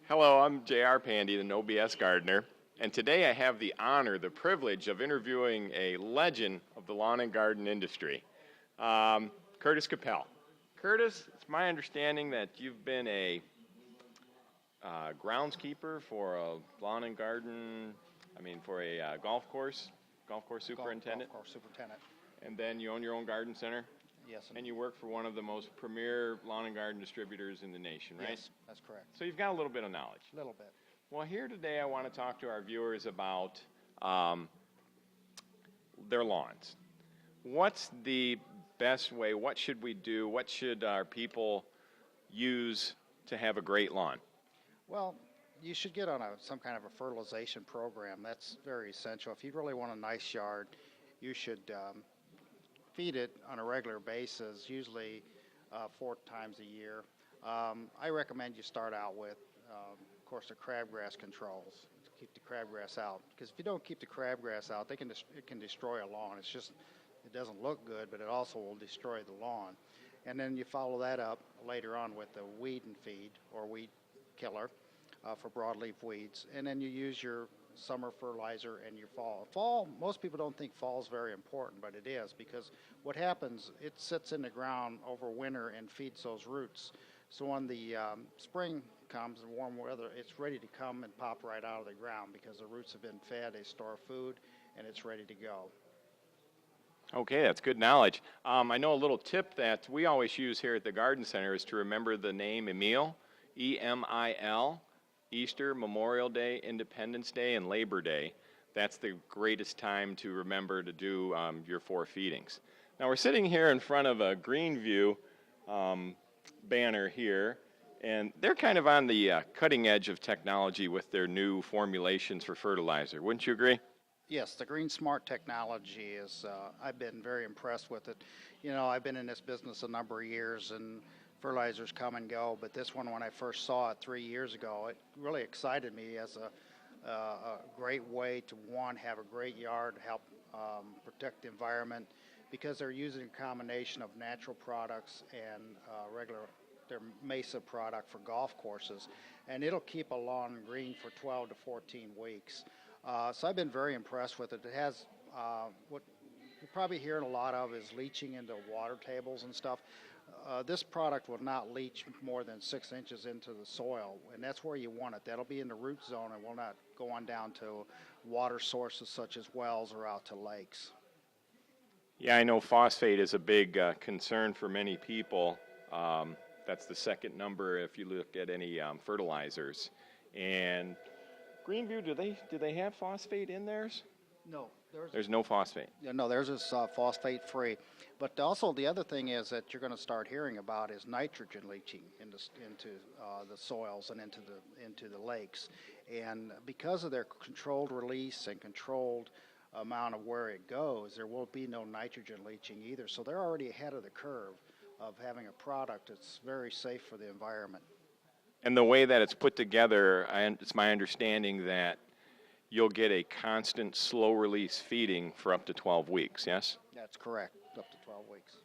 Hello, I'm J.R. Pandy, the No BS Gardener, and today I have the honor, the privilege of interviewing a legend of the lawn and garden industry, Curtis Cappelle. Curtis, it's my understanding that you've been a groundskeeper for a lawn and garden, for a golf course superintendent, Golf course superintendent. and then you own your own garden center, Yes. and you work for one of the most premier lawn and garden distributors in the nation, right? Yes, that's correct. So you've got a little bit of knowledge. A little bit. Well, here today I want to talk to our viewers about their lawns. What's the best way? What should we do? What should our people use to have a great lawn? Well, you should get on some kind of a fertilization program. That's very essential. If you really want a nice yard, you should feed it on a regular basis, usually 4 times a year. I recommend you start out with, of course, the crabgrass controls to keep the crabgrass out. Because if you don't keep the crabgrass out, it can destroy a lawn. It doesn't look good, but it also will destroy the lawn. And then you follow that up later on with the weed and feed or weed killer for broadleaf weeds. And then you use your summer fertilizer and your fall. Fall, most people don't think fall is very important, but it is, because what happens, it sits in the ground over winter and feeds those roots. So when the spring comes and warm weather, it's ready to come and pop right out of the ground because the roots have been fed, they store food, and it's ready to go. Okay, that's good knowledge. I know a little tip that we always use here at the Garden Center is to remember the name Emil, E-M-I-L, Easter, Memorial Day, Independence Day, and Labor Day. That's the greatest time to remember to do your 4 feedings. Now we're sitting here in front of a Greenview banner here, and they're kind of on the cutting edge of technology with their new formulations for fertilizer. Wouldn't you agree? Yes, the Green Smart technology is, I've been very impressed with it. You know, I've been in this business a number of years, and fertilizers come and go, but this one, when I first saw it 3 years ago, it really excited me as a great way to, one, have a great yard, help protect the environment, because they're using a combination of natural products and their Mesa product for golf courses, and it'll keep a lawn green for 12 to 14 weeks. So I've been very impressed with it. It has what you're probably hearing a lot of is leaching into water tables and stuff. This product will not leach more than 6 inches into the soil, and that's where you want it. That'll be in the root zone and will not go on down to water sources such as wells or out to lakes. Yeah, I know phosphate is a big concern for many people. That's the second number if you look at any fertilizers. And Greenview, do they have phosphate in theirs? No, There's no phosphate. Yeah, no, theirs is phosphate free. But also the other thing is that you're going to start hearing about is nitrogen leaching into the soils and into the lakes. And because of their controlled release and controlled amount of where it goes, there will be no nitrogen leaching either. So they're already ahead of the curve of having a product that's very safe for the environment. And the way that it's put together, it's my understanding that you'll get a constant slow release feeding for up to 12 weeks, yes? That's correct, up to 12 weeks.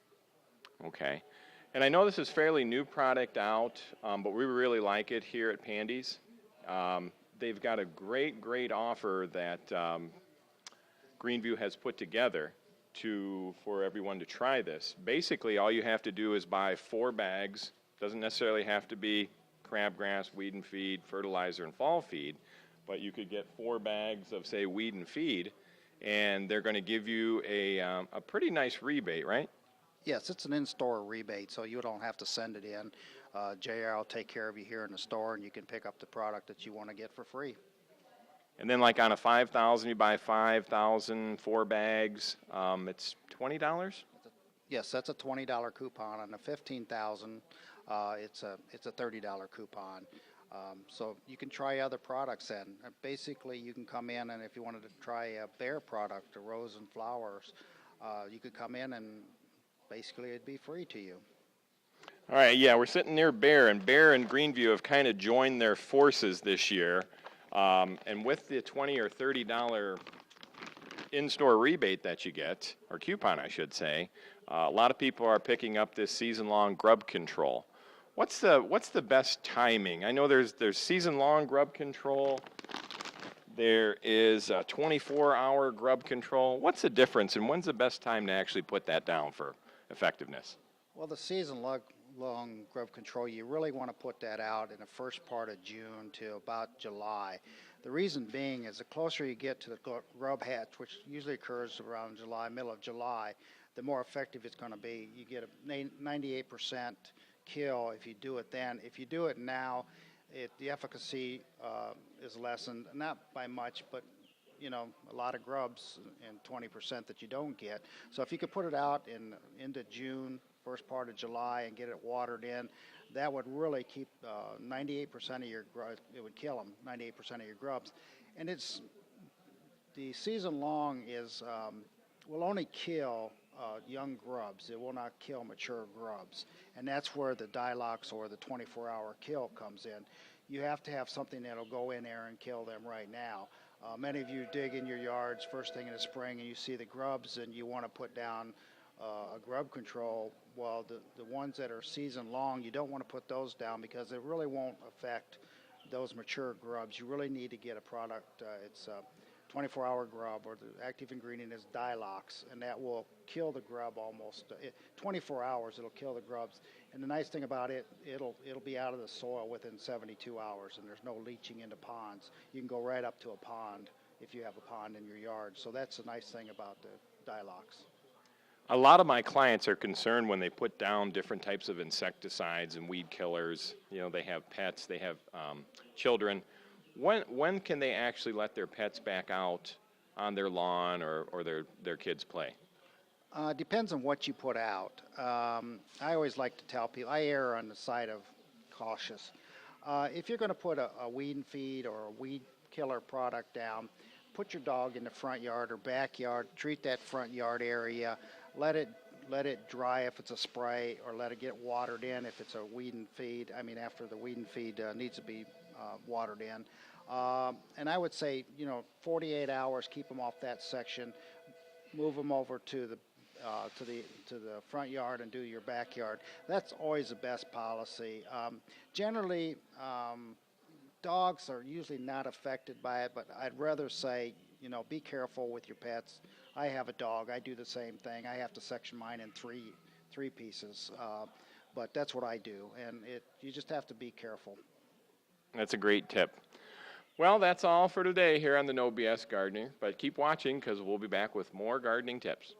Okay. And I know this is fairly new product out, but we really like it here at Pandy's. They've got a great offer that Greenview has put together for everyone to try this. Basically, all you have to do is buy 4 bags. Doesn't necessarily have to be crabgrass, weed and feed, fertilizer, and fall feed, but you could get 4 bags of, say, weed and feed, and they're going to give you a pretty nice rebate, right? Yes, it's an in-store rebate, so you don't have to send it in. JR will take care of you here in the store, and you can pick up the product that you want to get for free. And then, like on a 5,000, you buy 5,000, 4 bags. It's $20. Yes, that's a $20 coupon. On the 15,000, it's a $30 coupon. So you can try other products then. Basically, you can come in, and if you wanted to try a Bear product, a rose and flowers, you could come in and basically it'd be free to you. All right, yeah, we're sitting near Bear, and Bear and Greenview have kind of joined their forces this year. And with the $20 or $30 in-store rebate that you get, or coupon I should say, a lot of people are picking up this season-long grub control. What's the best timing? I know there's season-long grub control. There is a 24-hour grub control. What's the difference, and when's the best time to actually put that down for effectiveness? Well, the season long grub control, you really want to put that out in the first part of June to about July. The reason being is the closer you get to the grub hatch, which usually occurs around July, middle of July, the more effective it's going to be. You get a 98% kill if you do it then. If you do it now, the efficacy is lessened, not by much, but a lot of grubs and 20% that you don't get. So if you could put it out into June, first part of July, and get it watered in, that would really keep 98% of your grubs. It would kill them, 98% of your grubs, and the season long will only kill young grubs. It will not kill mature grubs, and that's where the Dilox or the 24-hour kill comes in. You have to have something that'll go in there and kill them right now. Many of you dig in your yards first thing in the spring and you see the grubs and you want to put down a grub control. Well, the ones that are season long, you don't want to put those down because it really won't affect those mature grubs. You really need to get a product. It's a 24-hour grub, or the active ingredient is Dilox, and that will kill the grub almost 24 hours. It'll kill the grubs, and the nice thing about it, it'll be out of the soil within 72 hours, and there's no leaching into ponds. You can go right up to a pond if you have a pond in your yard. So that's the nice thing about the Dilox. A lot of my clients are concerned when they put down different types of insecticides and weed killers. They have pets, they have children. When can they actually let their pets back out on their lawn or their kids play? Depends on what you put out. I always like to tell people, I err on the side of cautious. If you're going to put a weed and feed or a weed killer product down, put your dog in the front yard or backyard, treat that front yard area, let it dry if it's a spray, or let it get watered in if it's a weed and feed. After the weed and feed needs to be watered in. And I would say, 48 hours, keep them off that section, move them over to the front yard and do your backyard. That's always the best policy. Generally, dogs are usually not affected by it, but I'd rather say, be careful with your pets. I have a dog. I do the same thing. I have to section mine in three pieces, but that's what I do, and you just have to be careful. That's a great tip. Well, that's all for today here on the No BS Gardening, but keep watching because we'll be back with more gardening tips.